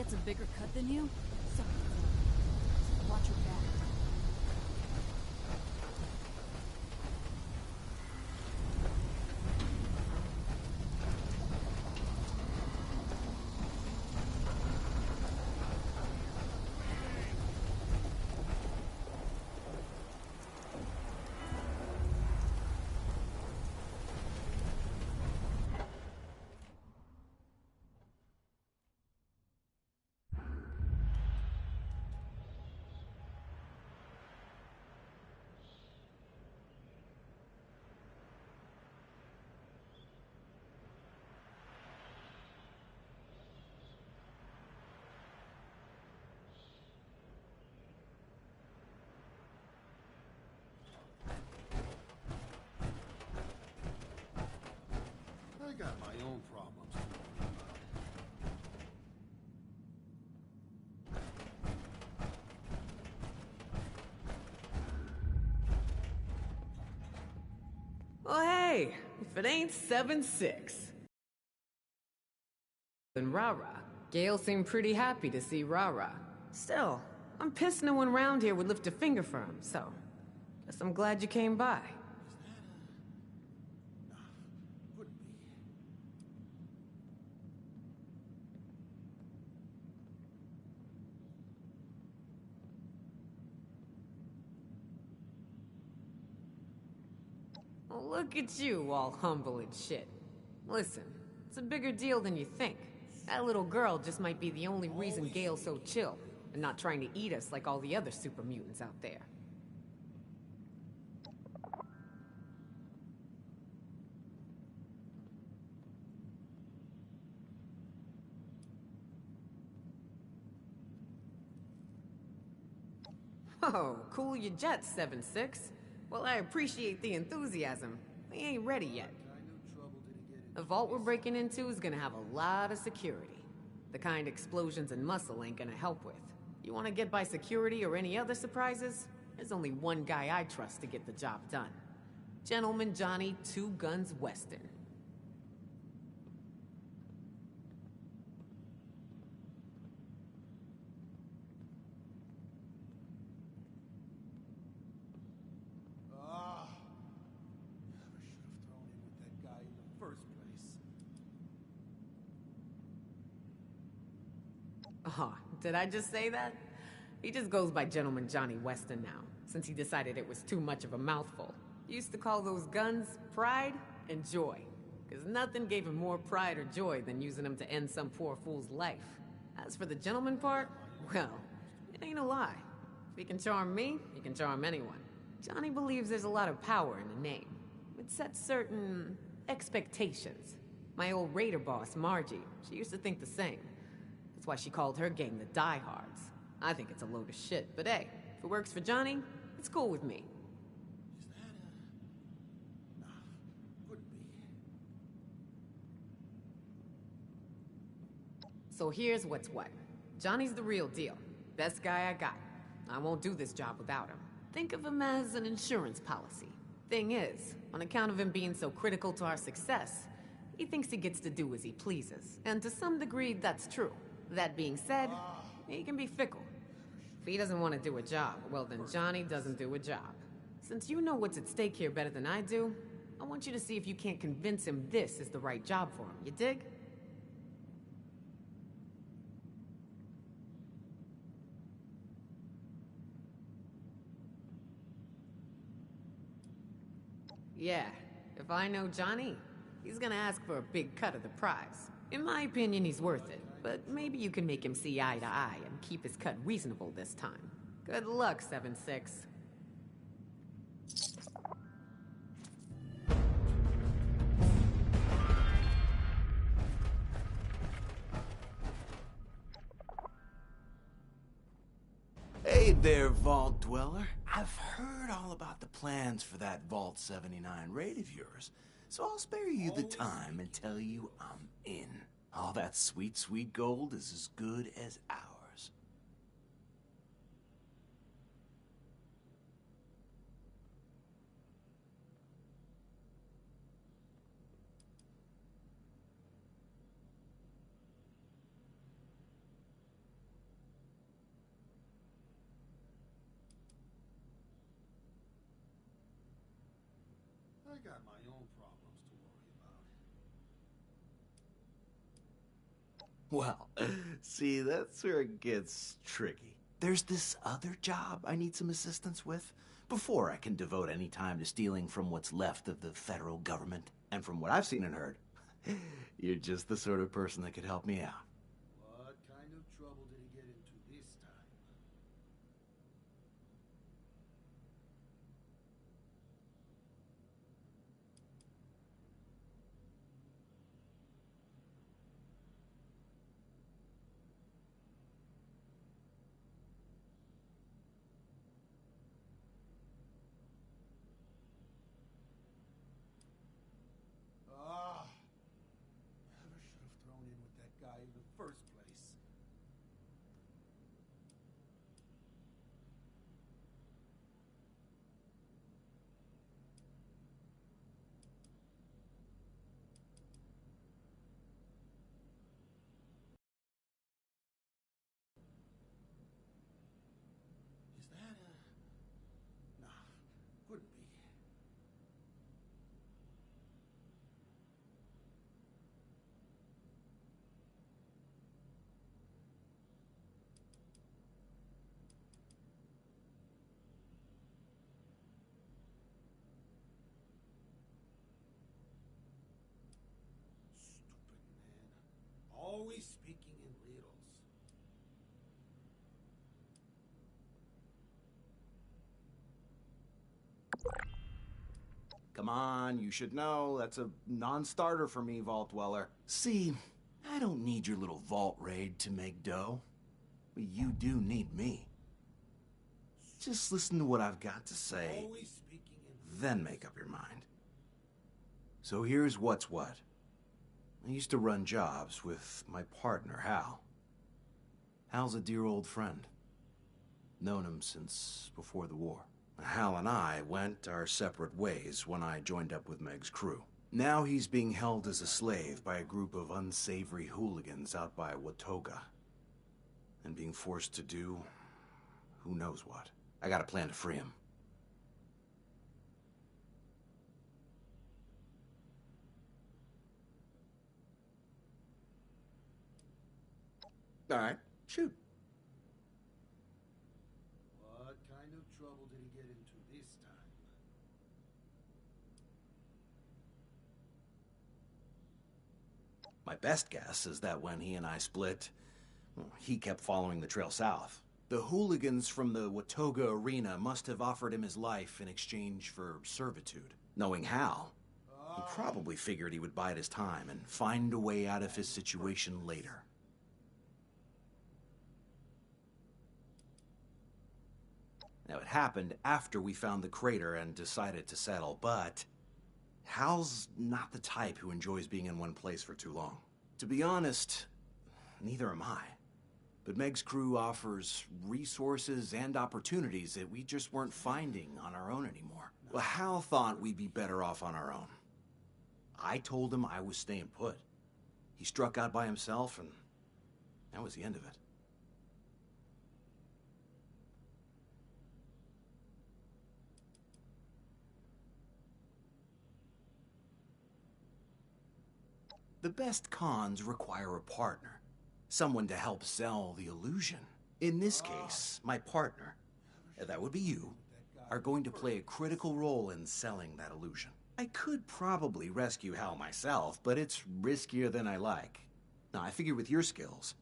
That's a bigger cut than you? So, watch your back. I got my own problems to worry about. Well, hey, if it ain't 7-6. And Rara. Gale seemed pretty happy to see Rara. Still, I'm pissed no one around here would lift a finger for him, so... guess I'm glad you came by. Wouldn't be. Well, look at you, all humble and shit. Listen, it's a bigger deal than you think. That little girl just might be the only reason Gale's so chill, and not trying to eat us like all the other super mutants out there. Oh, cool your jets, 7-6. Well, I appreciate the enthusiasm. We ain't ready yet. The vault we're breaking into is gonna have a lot of security. The kind explosions and muscle ain't gonna help with. You wanna get by security or any other surprises? There's only one guy I trust to get the job done. Gentleman Johnny Two Guns Weston. Oh, did I just say that? He just goes by Gentleman Johnny Weston now, since he decided it was too much of a mouthful. He used to call those guns pride and joy, because nothing gave him more pride or joy than using them to end some poor fool's life. As for the gentleman part, well, it ain't a lie. If he can charm me, he can charm anyone. Johnny believes there's a lot of power in the name. It sets certain expectations. My old raider boss, Margie, she used to think the same. That's why she called her gang the Diehards. I think it's a load of shit, but hey, if it works for Johnny, it's cool with me. Nah, wouldn't be. So here's what's what. Johnny's the real deal. Best guy I got. I won't do this job without him. Think of him as an insurance policy. Thing is, on account of him being so critical to our success, he thinks he gets to do as he pleases. And to some degree, that's true. That being said, he can be fickle. If he doesn't want to do a job, well then Johnny doesn't do a job. Since you know what's at stake here better than I do, I want you to see if you can't convince him this is the right job for him. You dig? Yeah, if I know Johnny, he's gonna ask for a big cut of the prize. In my opinion, he's worth it, but maybe you can make him see eye to eye and keep his cut reasonable this time. Good luck, 7-6. Hey there, Vault Dweller. I've heard all about the plans for that Vault 79 raid of yours, so I'll spare you the time and tell you I'm in. All that sweet, sweet gold is as good as ours. got my own problems to worry about. Well, see, that's where it gets tricky. There's this other job I need some assistance with before I can devote any time to stealing from what's left of the federal government. And from what I've seen and heard, you're just the sort of person that could help me out. What kind of trouble did he get into this time? Ah, never should have thrown in with that guy in the first place. Is that a... Nah, couldn't be. Stupid man. Always speaking in riddles. Come on, you should know. That's a non-starter for me, Vault Dweller. See, I don't need your little vault raid to make dough. But you do need me. Just listen to what I've got to say, Always speaking in riddles. then make up your mind. So here's what's what. I used to run jobs with my partner, Hal. Hal's a dear old friend. Known him since before the war. Hal and I went our separate ways when I joined up with Meg's crew. Now he's being held as a slave by a group of unsavory hooligans out by Watoga. And being forced to do who knows what. I got a plan to free him. All right, shoot. What kind of trouble did he get into this time? My best guess is that when he and I split, well, he kept following the trail south. The hooligans from the Watoga arena must have offered him his life in exchange for servitude. Knowing Hal, he probably figured he would bide his time and find a way out of his situation later. Now, it happened after we found the crater and decided to settle, but Hal's not the type who enjoys being in one place for too long. To be honest, neither am I. But Meg's crew offers resources and opportunities that we just weren't finding on our own anymore. Well, Hal thought we'd be better off on our own. I told him I was staying put. He struck out by himself, and that was the end of it. The best cons require a partner. Someone to help sell the illusion. In this case, my partner, that would be you, are going to play a critical role in selling that illusion. I could probably rescue Hal myself, but it's riskier than I like. Now, I figure with your skills,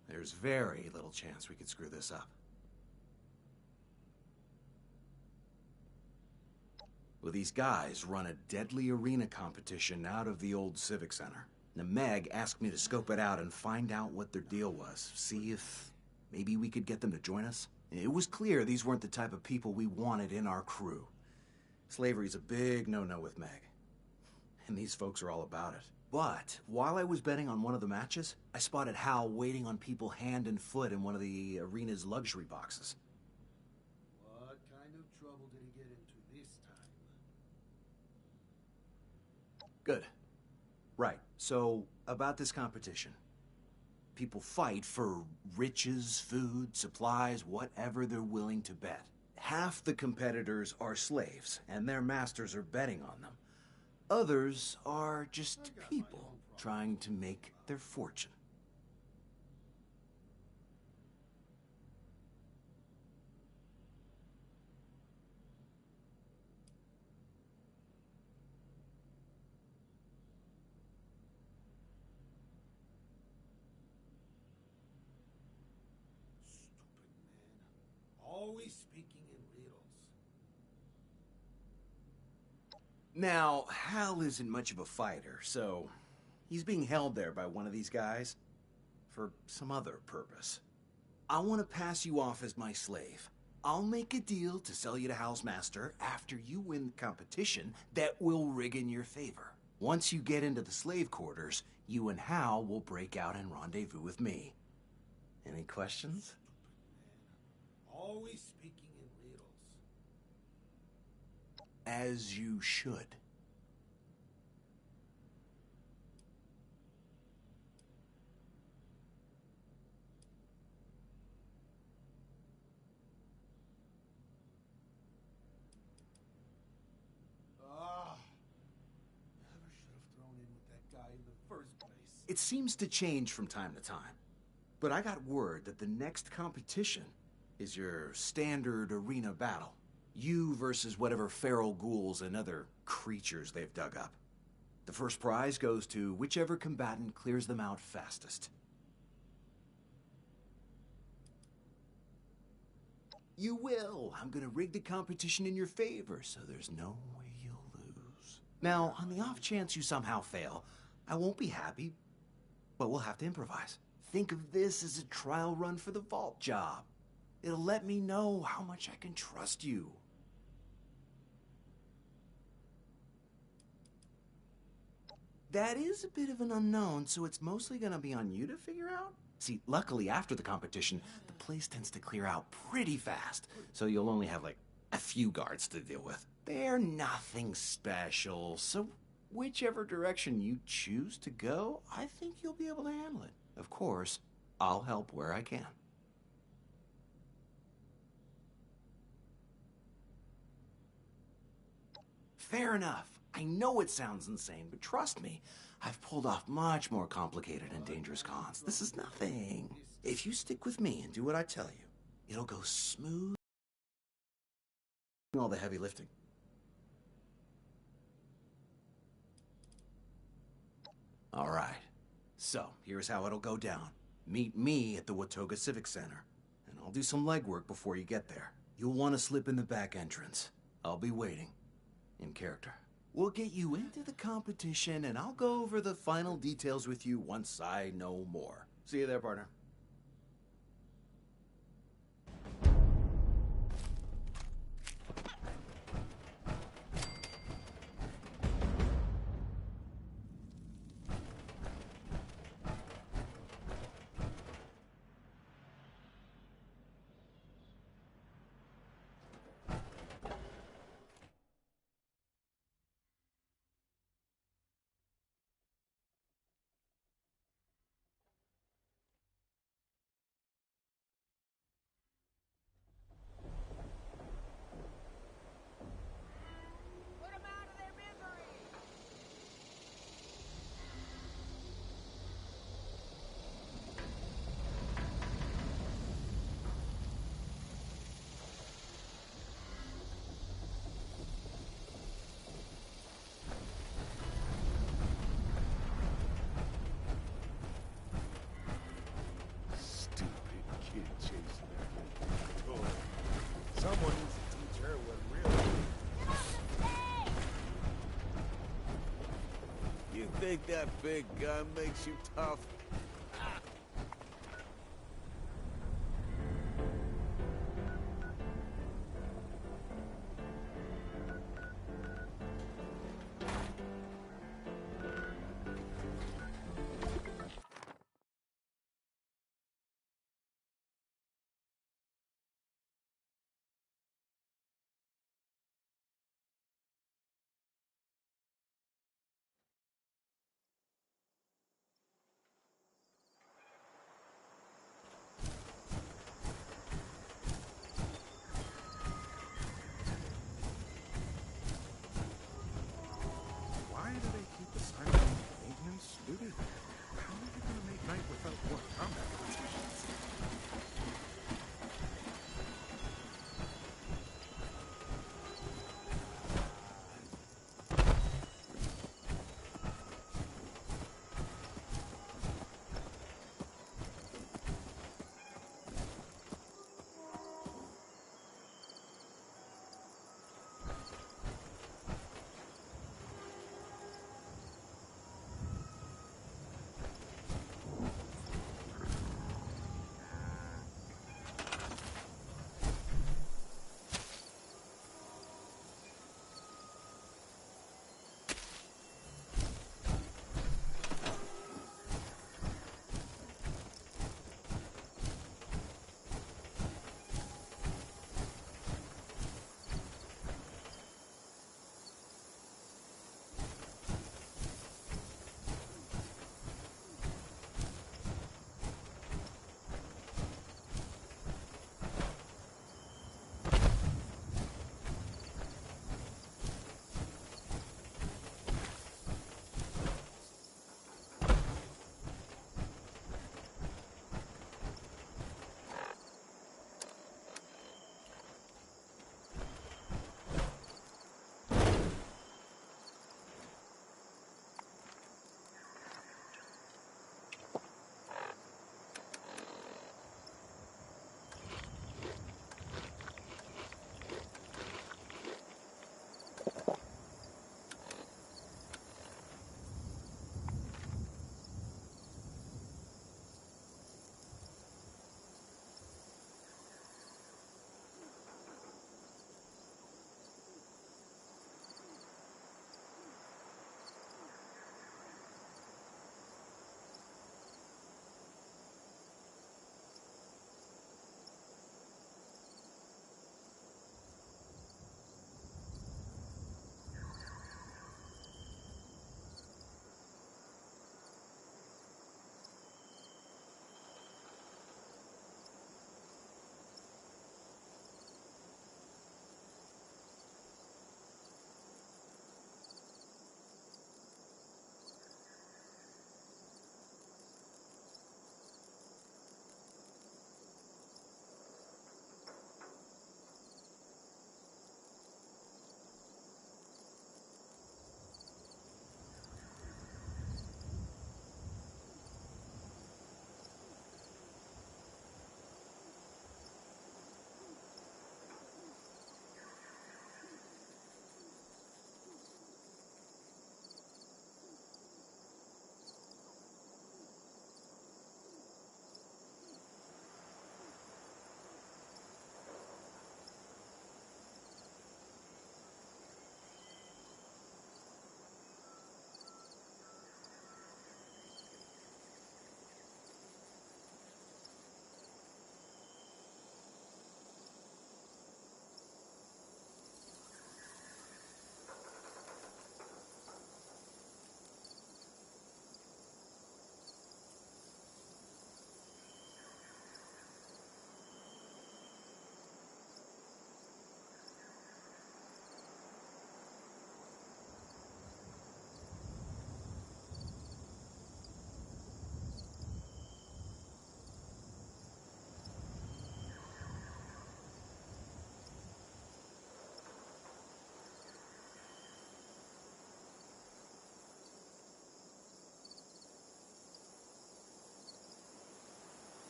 there's very little chance we could screw this up. Well, these guys run a deadly arena competition out of the old Civic Center. Now, Meg asked me to scope it out and find out what their deal was. See if maybe we could get them to join us. It was clear these weren't the type of people we wanted in our crew. Slavery's a big no-no with Meg. And these folks are all about it. But while I was betting on one of the matches, I spotted Hal waiting on people hand and foot in one of the arena's luxury boxes. What kind of trouble did he get into this time? Good. Right. So, about this competition. People fight for riches, food, supplies, whatever they're willing to bet. Half the competitors are slaves, and their masters are betting on them. Others are just people trying to make their fortune. Stupid man. Always speaking in riddles. Now, Hal isn't much of a fighter, so he's being held there by one of these guys for some other purpose. I want to pass you off as my slave. I'll make a deal to sell you to Hal's master after you win the competition that will rig in your favor. Once you get into the slave quarters, you and Hal will break out and rendezvous with me. Any questions? Stupid man. Always speaking in riddles. As you should. Never should have thrown in with that guy in the first place. It seems to change from time to time. But I got word that the next competition is your standard arena battle. You versus whatever feral ghouls and other creatures they've dug up. The first prize goes to whichever combatant clears them out fastest. You will. I'm gonna rig the competition in your favor, so there's no way you'll lose. Now, on the off chance you somehow fail, I won't be happy, but we'll have to improvise. Think of this as a trial run for the vault job. It'll let me know how much I can trust you. That is a bit of an unknown, so it's mostly gonna be on you to figure out. See, luckily after the competition, the place tends to clear out pretty fast, so you'll only have like a few guards to deal with. They're nothing special, so whichever direction you choose to go, I think you'll be able to handle it. Of course, I'll help where I can. Fair enough. I know it sounds insane, but trust me, I've pulled off much more complicated and dangerous cons. This is nothing. If you stick with me and do what I tell you, it'll go smooth. All the heavy lifting. All right. So, here's how it'll go down. Meet me at the Watoga Civic Center, and I'll do some legwork before you get there. You'll want to slip in the back entrance. I'll be waiting. In character. We'll get you into the competition, and I'll go over the final details with you once I know more. See you there, partner. Put 'em out of their misery! Stupid kid chasing that toy. Someone needs to teach her what real. Get off the stage! You think that big gun makes you tough?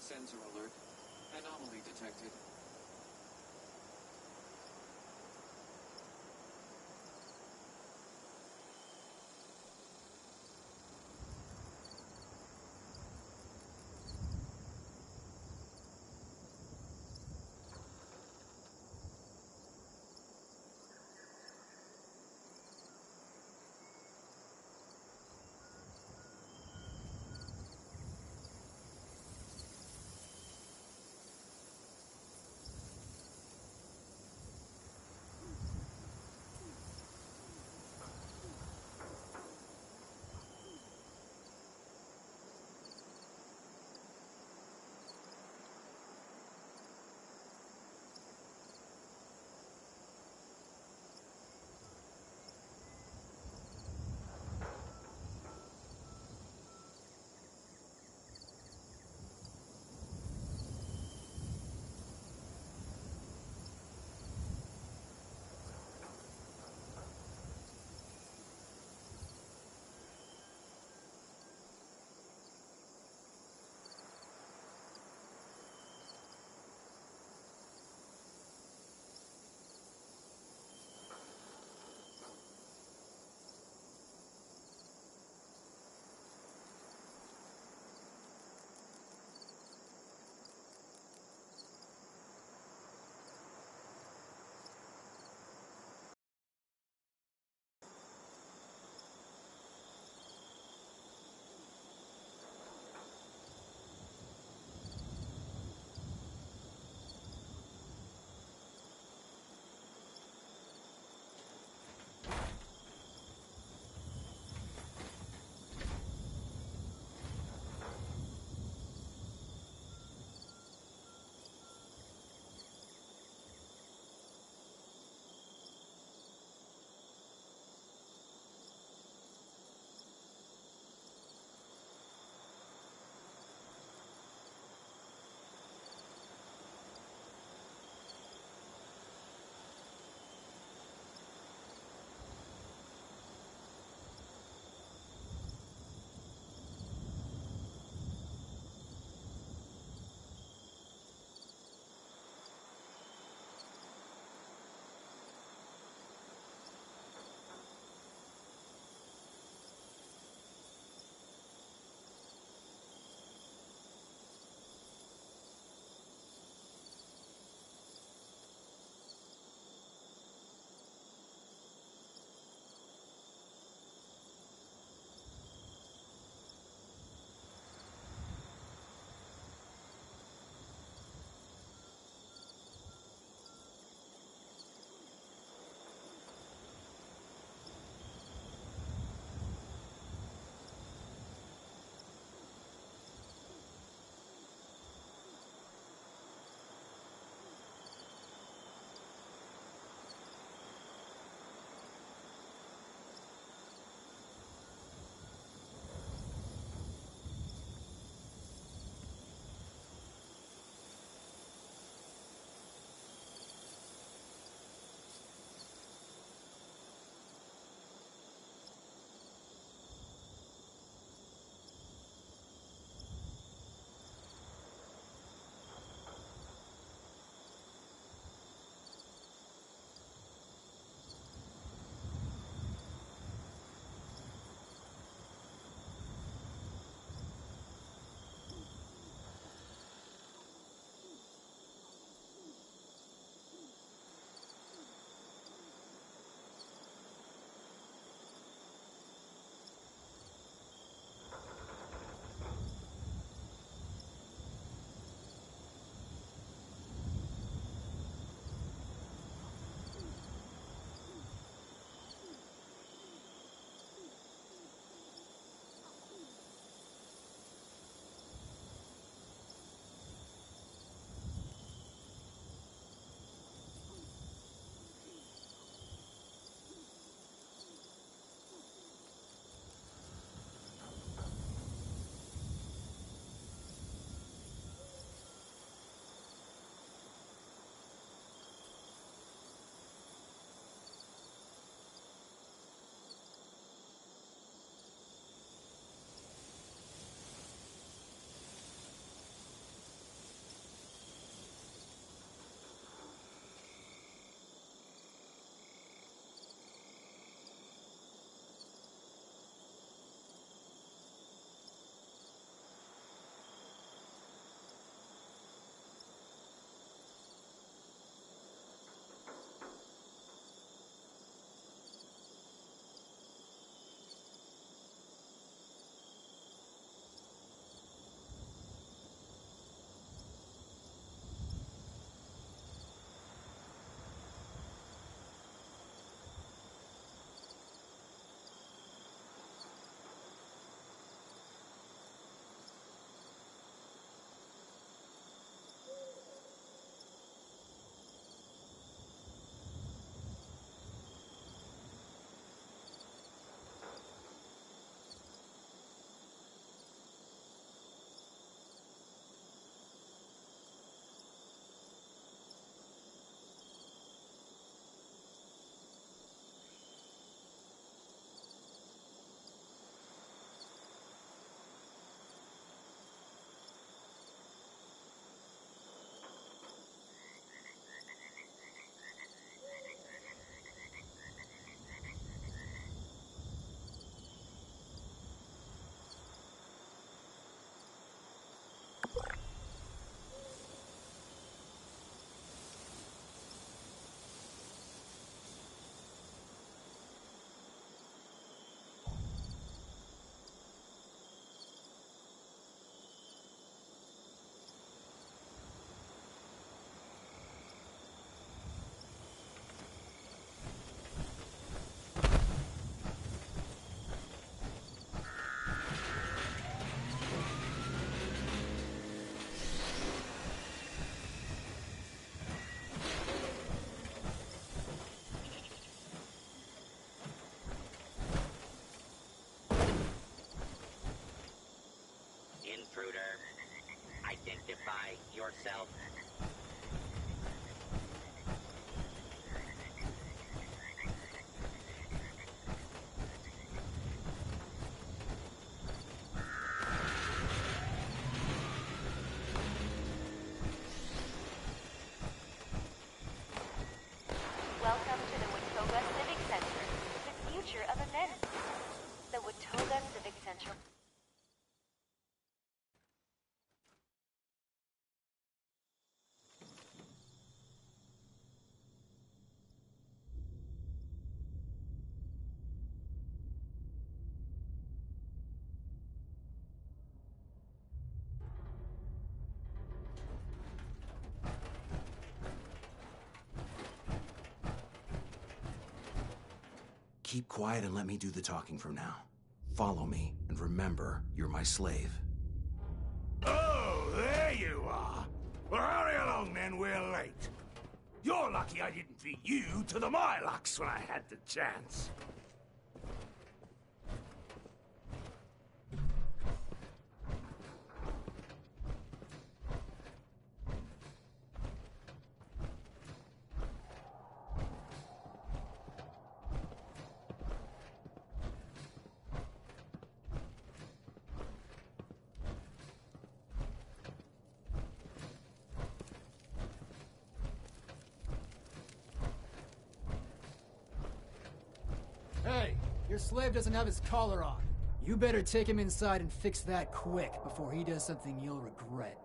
Sensor alert. Anomaly detected. yourself. Welcome to the Watoga Civic Center, the future of events. The Watoga Civic Center. Keep quiet and let me do the talking from now. Follow me, and remember, you're my slave. Oh, there you are. Well, hurry along then, we're late. You're lucky I didn't feed you to the Mylocks when I had the chance. Hey, your slave doesn't have his collar on. You better take him inside and fix that quick before he does something you'll regret.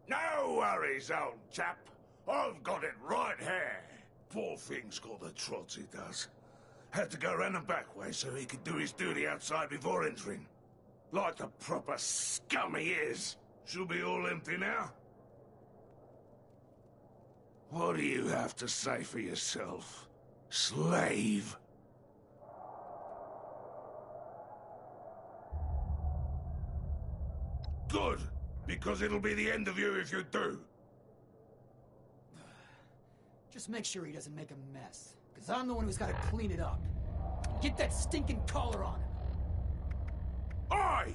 No worries, old chap. I've got it right here. Poor thing's got the trots, he does. Had to go round the back way so he could do his duty outside before entering. Like the proper scum he is. Should be all empty now. What do you have to say for yourself, slave? Good, because it'll be the end of you if you do. Just make sure he doesn't make a mess, because I'm the one who's got to clean it up. Get that stinking collar on him. Oi!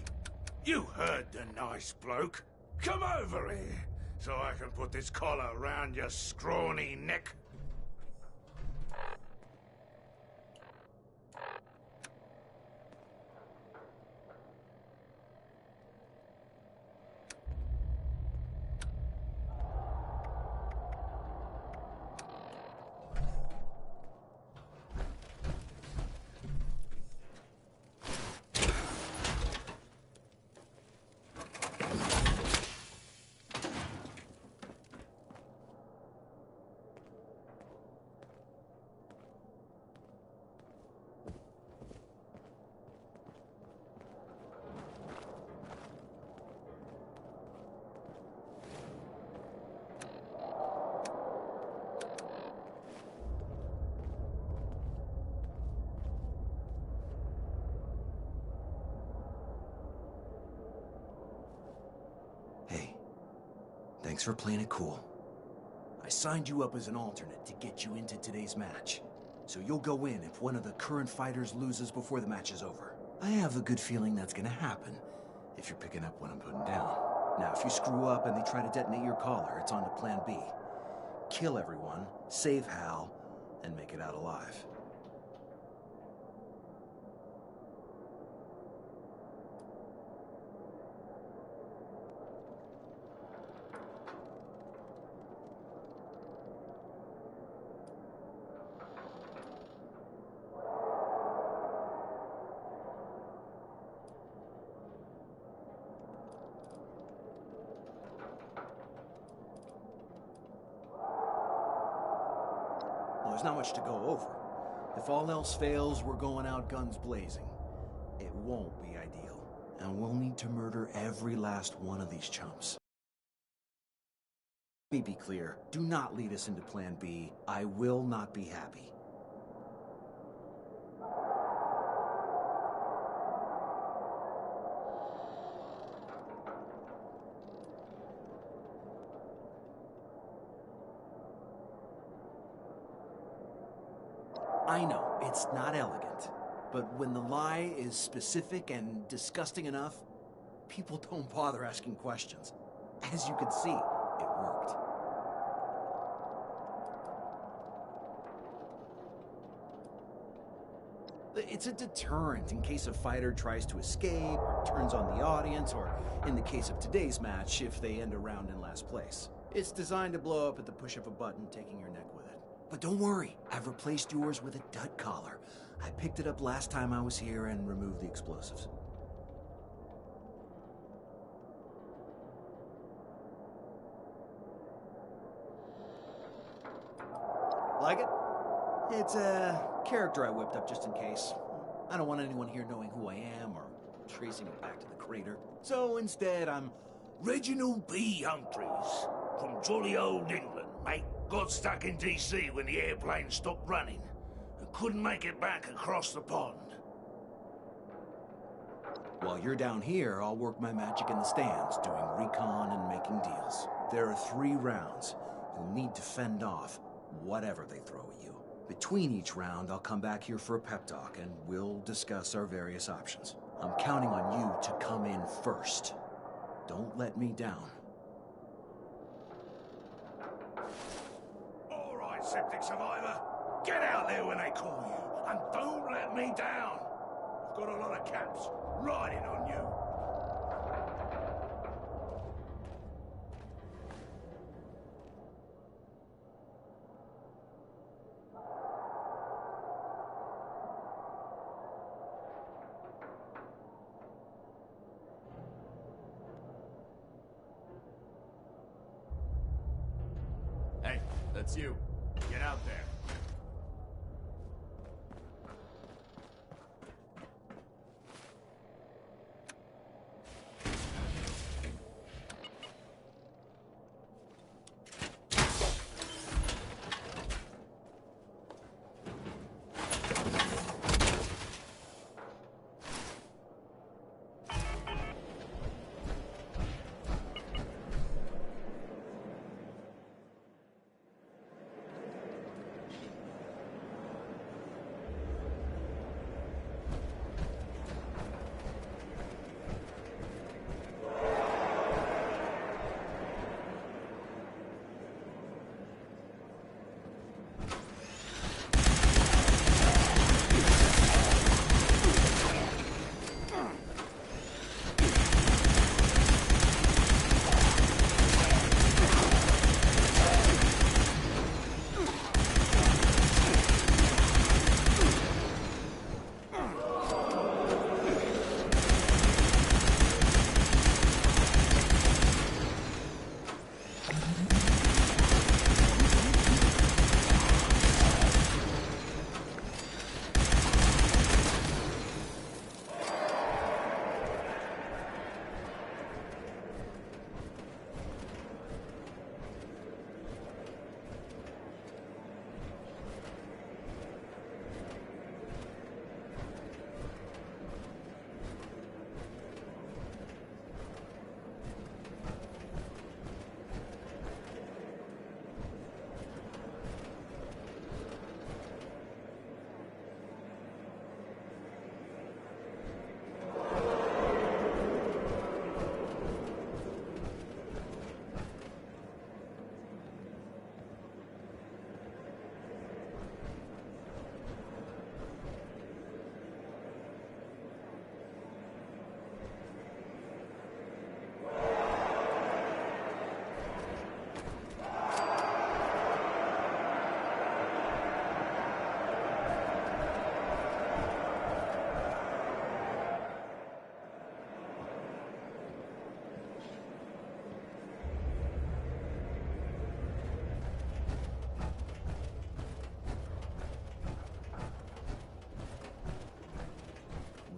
You heard the nice bloke. Come over here, so I can put this collar around your scrawny neck. Hey, thanks for playing it cool. I signed you up as an alternate to get you into today's match. So you'll go in if one of the current fighters loses before the match is over. I have a good feeling that's gonna happen, if you're picking up what I'm putting down. Now, if you screw up and they try to detonate your collar, it's on to Plan B. Kill everyone, save Hal, and make it out alive. Well, there's not much to go over. If all else fails, we're going out guns blazing. It won't be ideal, and we'll need to murder every last one of these chumps. Let me be clear, do not lead us into Plan B. I will not be happy. I know, it's not elegant, but when the lie is specific and disgusting enough, people don't bother asking questions. As you can see, it worked. It's a deterrent in case a fighter tries to escape, or turns on the audience, or in the case of today's match, if they end a round in last place. It's designed to blow up at the push of a button, taking your neck with it. But don't worry, I've replaced yours with a dud collar. I picked it up last time I was here and removed the explosives. Like it? It's a character I whipped up just in case. I don't want anyone here knowing who I am or tracing it back to the crater. So instead, I'm Reginald B. Humphreys, from jolly old England, mate. Got stuck in D.C. when the airplane stopped running and couldn't make it back across the pond. While you're down here, I'll work my magic in the stands, doing recon and making deals. There are 3 rounds. You'll need to fend off whatever they throw at you. Between each round, I'll come back here for a pep talk, and we'll discuss our various options. I'm counting on you to come in first. Don't let me down. All right, septic survivor. Get out there when they call you, and don't let me down. I've got a lot of caps riding on you. Hey, that's you. Get out there.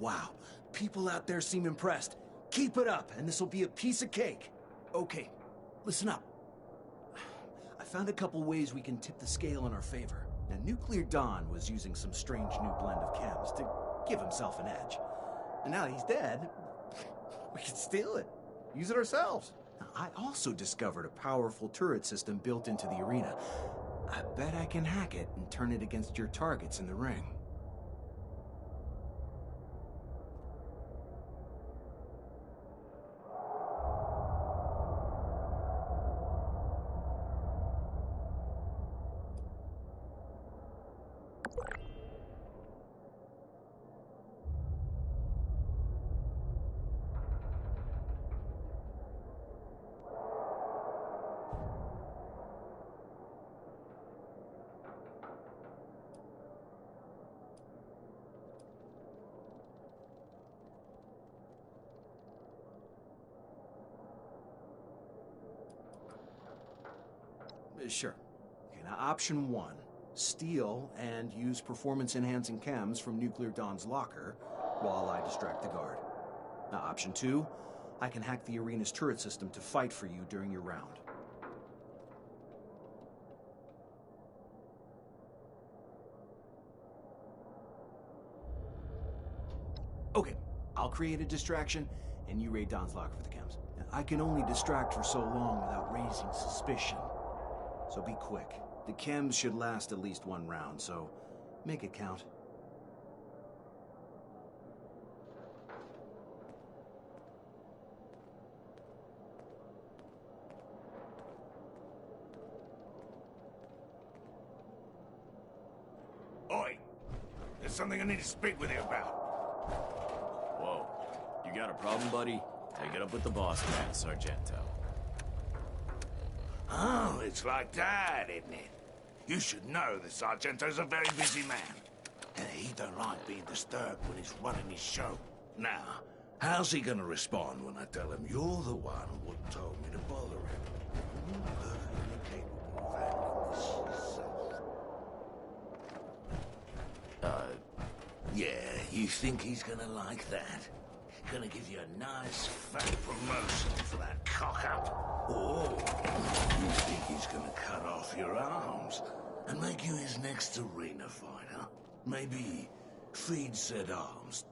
Wow, people out there seem impressed. Keep it up, and this will be a piece of cake. Okay, listen up. I found a couple ways we can tip the scale in our favor. Now, Nuclear Don was using some strange new blend of chems to give himself an edge. And now that he's dead, we can steal it. Use it ourselves. I also discovered a powerful turret system built into the arena. I bet I can hack it and turn it against your targets in the ring. Sure. Okay, now option 1. Steal and use performance-enhancing chems from Nuclear Dawn's locker while I distract the guard. Now option 2. I can hack the arena's turret system to fight for you during your round. Okay, I'll create a distraction, and you raid Don's locker for the chems. Now, I can only distract for so long without raising suspicion. So be quick. The chems should last at least 1 round, so make it count. Oi! There's something I need to speak with you about. Whoa. You got a problem, buddy? Take it up with the boss man, Sargento. Oh, it's like that, isn't it? You should know the Sargento's a very busy man. And he don't like being disturbed when he's running his show. Now, how's he gonna respond when I tell him you're the one who told me to bother him? You're perfectly capable of handling this yourself. Yeah, you think he's gonna like that? Gonna give you a nice fat promotion for that cock-up? Or you think he's gonna cut off your arms and make you his next arena fighter? Maybe feed said arms.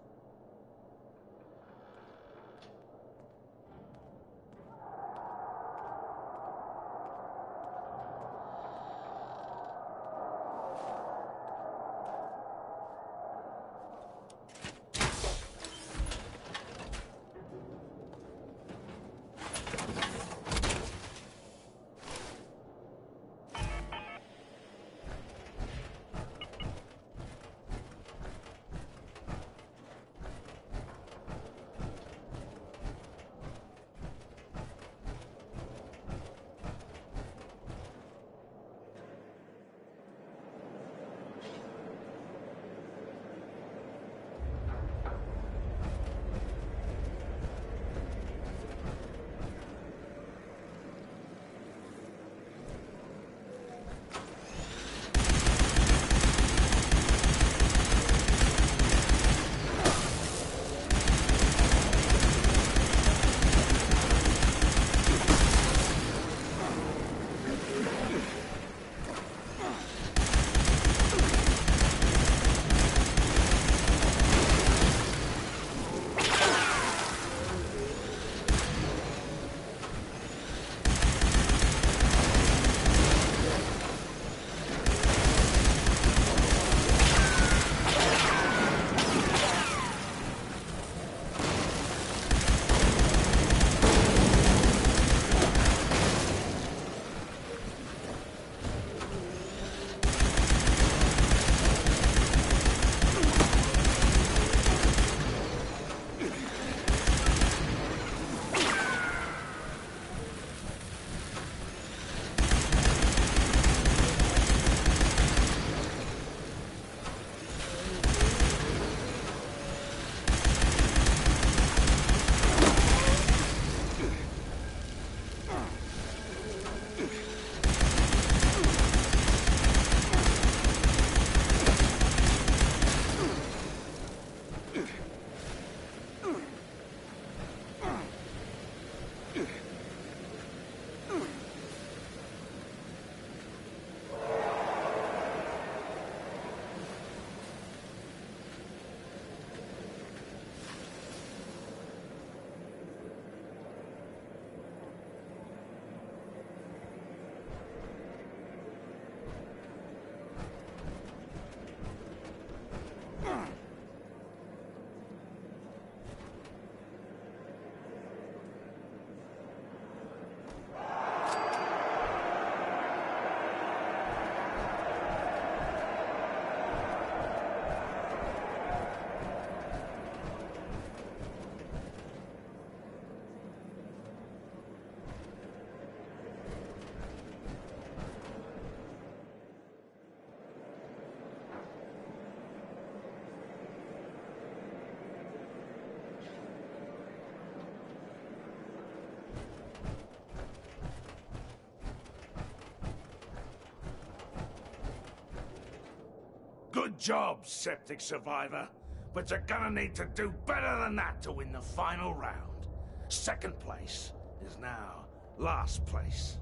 Good job, Septic Survivor. But you're gonna need to do better than that to win the final round. Second place is now last place.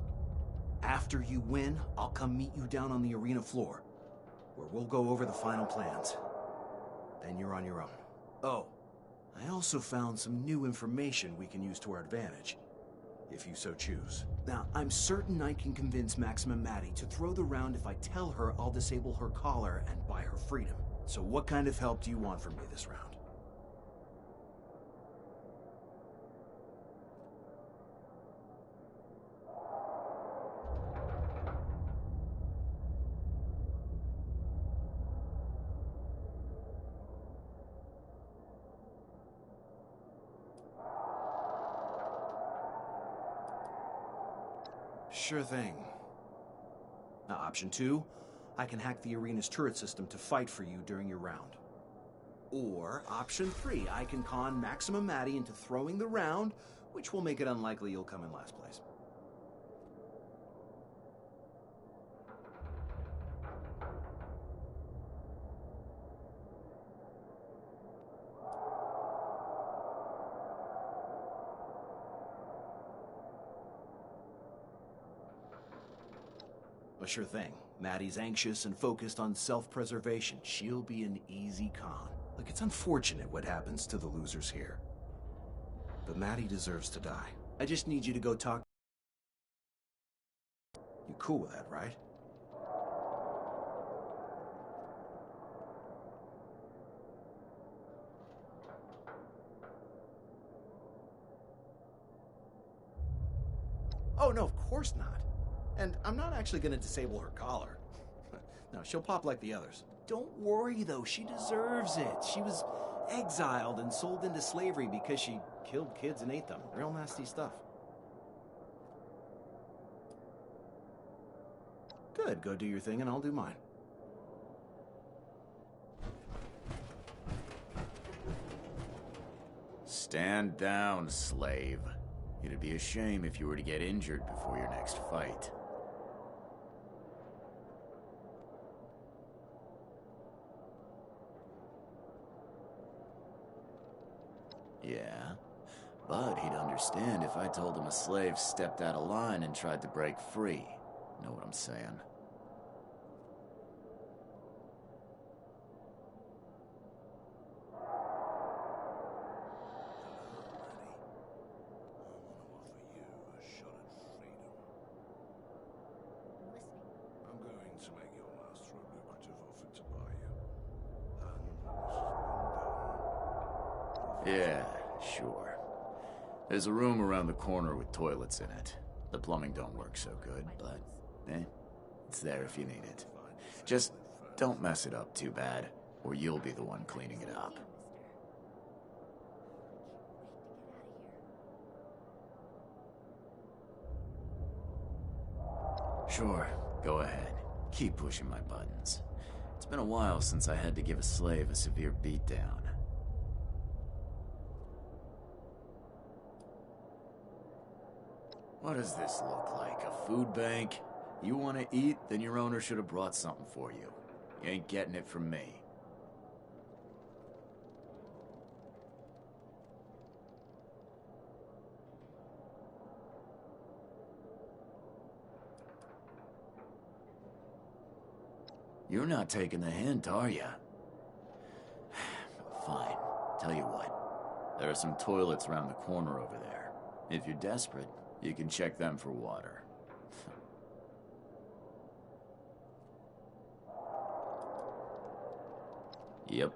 After you win, I'll come meet you down on the arena floor, where we'll go over the final plans. Then you're on your own. Oh, I also found some new information we can use to our advantage, if you so choose. Now, I'm certain I can convince Maxima Maddie to throw the round if I tell her I'll disable her collar and buy her freedom. So what kind of help do you want from me this round? Sure thing. Now, option 2, I can hack the arena's turret system to fight for you during your round. Or, option 3, I can con Maxima Maddie into throwing the round, which will make it unlikely you'll come in last place. A sure thing. Maddie's anxious and focused on self-preservation. She'll be an easy con. Look, it's unfortunate what happens to the losers here. But Maddie deserves to die. I just need you to go talk. You cool with that, right? Oh, no, of course not. And I'm not actually going to disable her collar. No, she'll pop like the others. Don't worry, though. She deserves it. She was exiled and sold into slavery because she killed kids and ate them. Real nasty stuff. Good. Go do your thing and I'll do mine. Stand down, slave. It'd be a shame if you were to get injured before your next fight. Yeah, but he'd understand if I told him a slave stepped out of line and tried to break free. Know what I'm saying? Yeah, sure. There's a room around the corner with toilets in it. The plumbing don't work so good, but, it's there if you need it. Just don't mess it up too bad, or you'll be the one cleaning it up. Sure, go ahead. Keep pushing my buttons. It's been a while since I had to give a slave a severe beatdown. What does this look like? A food bank? You want to eat? Then your owner should have brought something for you. You ain't getting it from me. You're not taking the hint, are you? Fine. Tell you what. There are some toilets around the corner over there. If you're desperate, you can check them for water. Yep.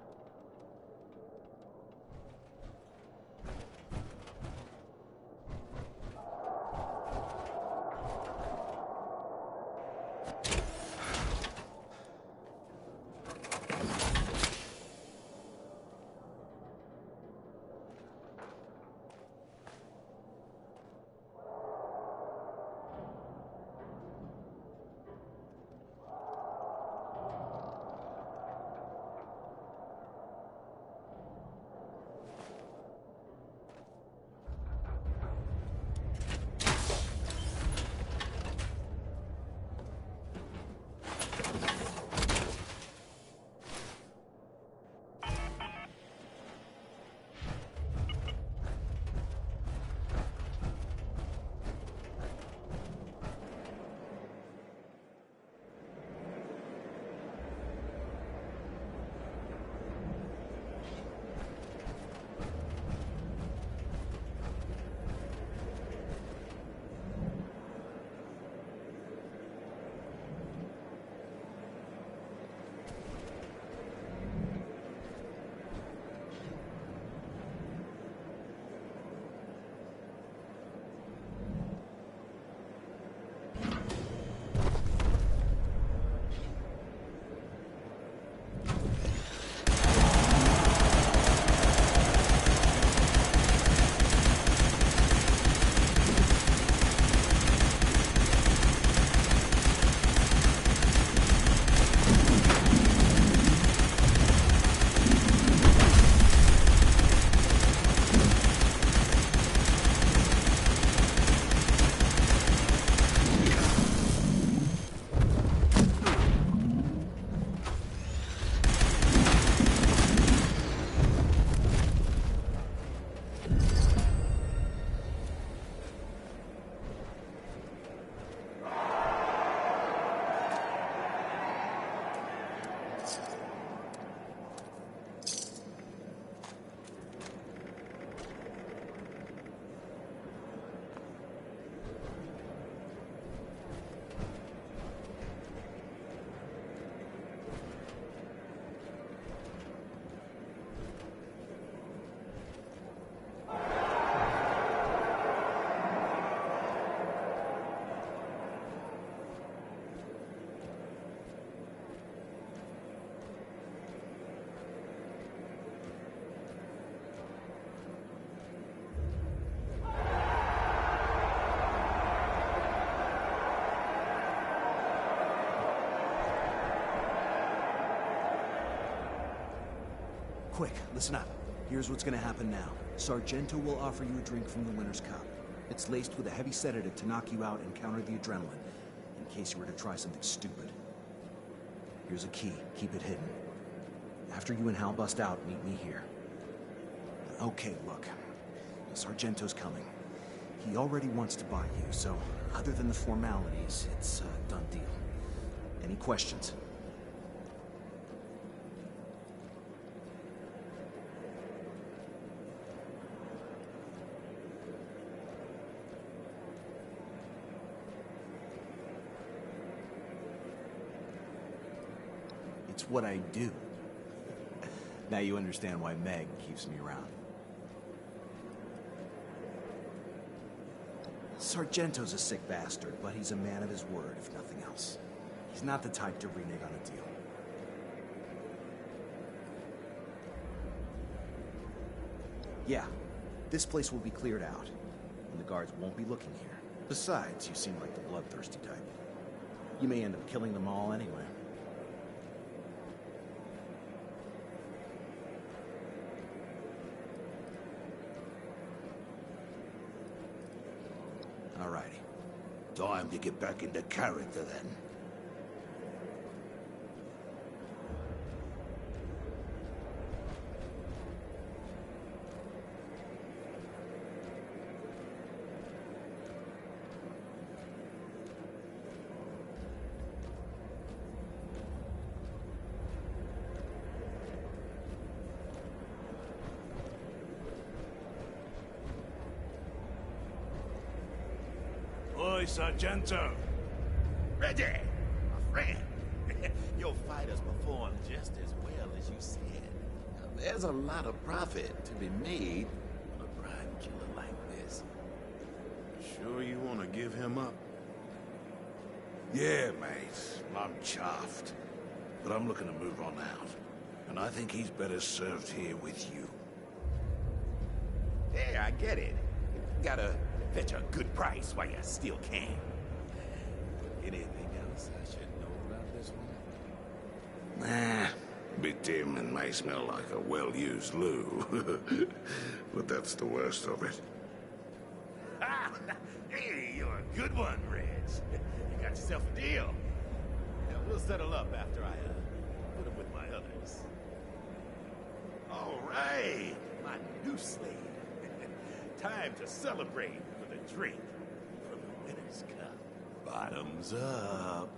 Quick, listen up. Here's what's gonna happen now. Sargento will offer you a drink from the winner's cup. It's laced with a heavy sedative to knock you out and counter the adrenaline, in case you were to try something stupid. Here's a key. Keep it hidden. After you and Hal bust out, meet me here. Okay, look. Sargento's coming. He already wants to buy you, so other than the formalities, it's a done deal. Any questions? It's what I do. Now you understand why Meg keeps me around. Sargento's a sick bastard, but he's a man of his word, if nothing else. He's not the type to renege on a deal. Yeah, this place will be cleared out, and the guards won't be looking here. Besides, you seem like the bloodthirsty type. You may end up killing them all anyway. Alrighty. Time to get back into character, then. Oi, Sargento. Ready, my friend. Your fighters performed just as well as you said. Now, there's a lot of profit to be made on a prime killer like this. Sure you want to give him up? Yeah, mate. I'm chuffed. But I'm looking to move on out. And I think he's better served here with you. Yeah, I get it. Gotta fetch a good price while you still can. Anything else I should know about this one? Nah. Bit dim and may smell like a well-used loo. But that's the worst of it. Ah, hey, you're a good one, Reg. You got yourself a deal. Now, we'll settle up after I put him with my others. All right, my new slave. Time to celebrate with a drink from the winner's cup. Bottoms up.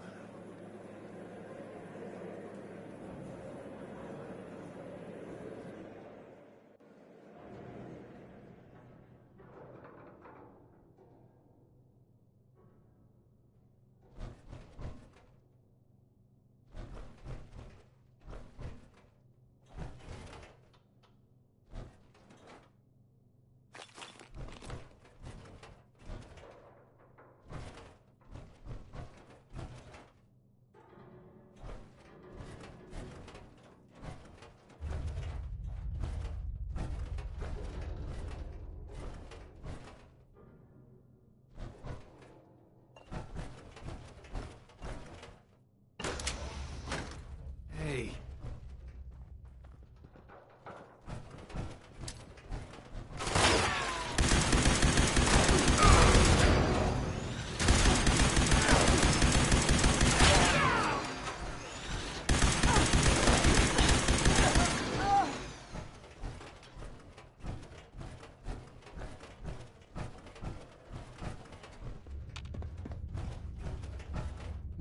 Hey.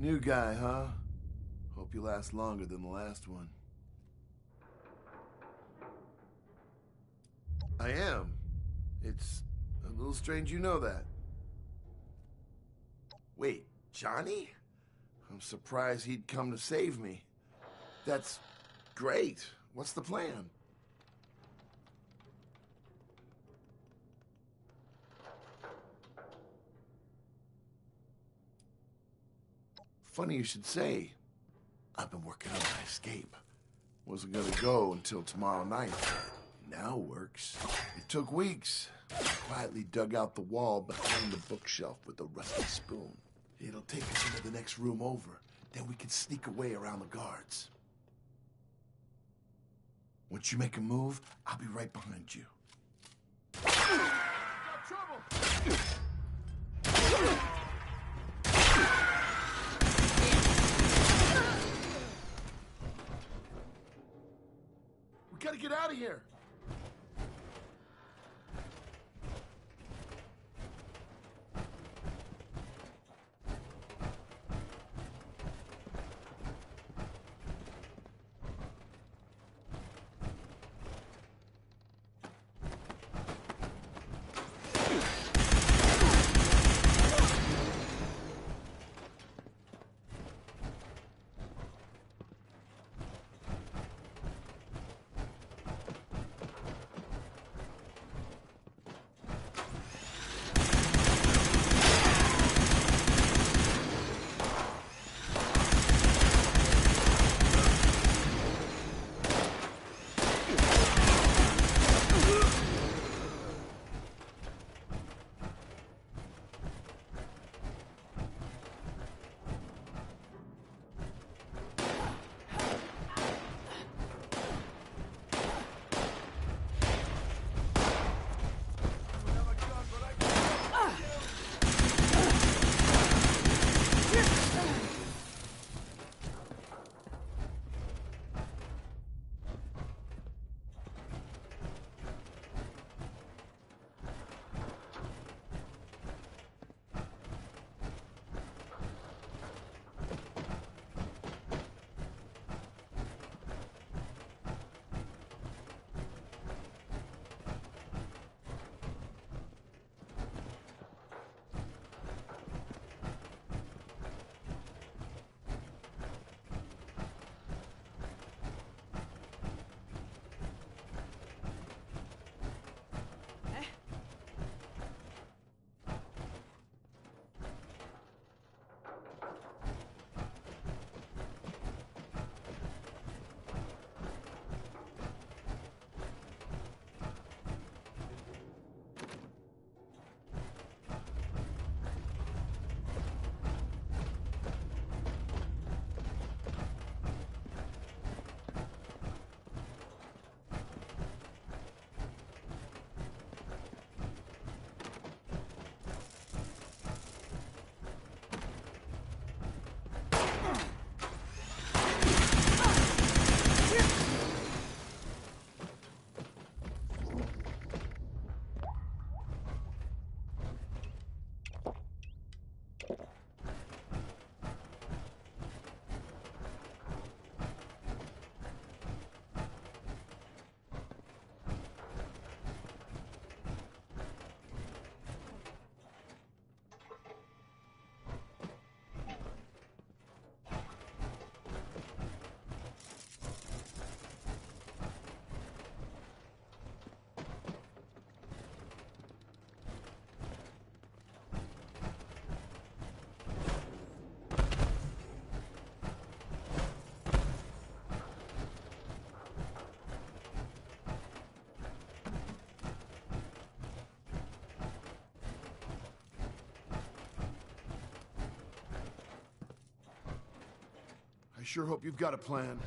New guy, huh? Hope you last longer than the last one. I am. It's a little strange you know that. Wait, Johnny? I'm surprised he'd come to save me. That's great. What's the plan? Funny you should say. I've been working on my escape. Wasn't gonna go until tomorrow night. Now works. It took weeks. I quietly dug out the wall behind the bookshelf with a rusty spoon. It'll take us into the next room over. Then we can sneak away around the guards. Once you make a move, I'll be right behind you. We gotta get out of here. I sure hope you've got a plan.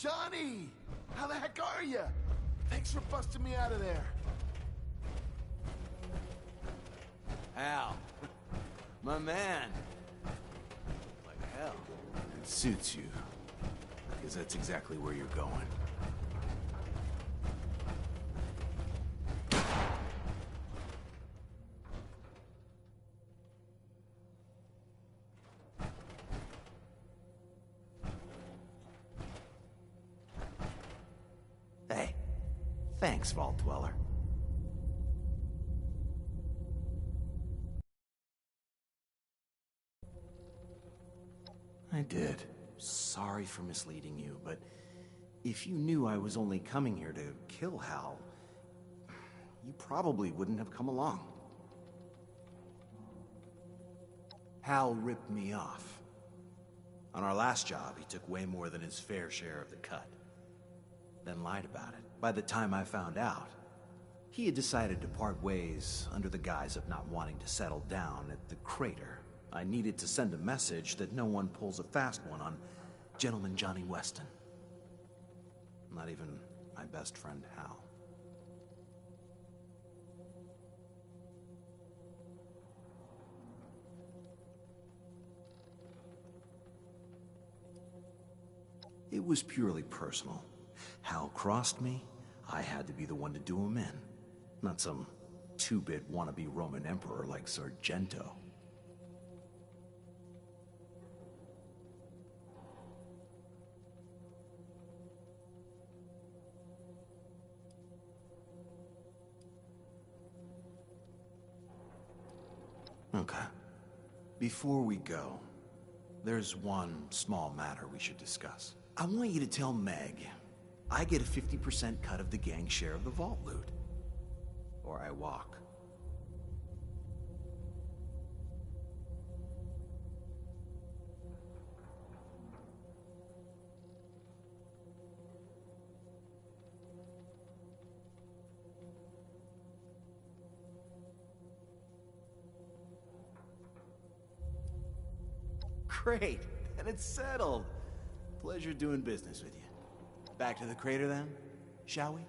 Johnny! How the heck are you? Thanks for busting me out of there. Hal. My man. Like hell. It suits you. Because that's exactly where you're going. Hey. Thanks, Vault Dweller. I did. Sorry for misleading you, but if you knew I was only coming here to kill Hal, you probably wouldn't have come along. Hal ripped me off. On our last job, he took way more than his fair share of the cut. Then lied about it. By the time I found out, he had decided to part ways under the guise of not wanting to settle down at the crater. I needed to send a message that no one pulls a fast one on Gentleman Johnny Weston. Not even my best friend, Hal. It was purely personal. Hal crossed me, I had to be the one to do him in. Not some two-bit wannabe Roman emperor like Sargento. Okay. Before we go, there's one small matter we should discuss. I want you to tell Meg I get a 50% cut of the gang share of the vault loot. Or I walk. Great, and it's settled. Pleasure doing business with you. Back to the crater then, shall we?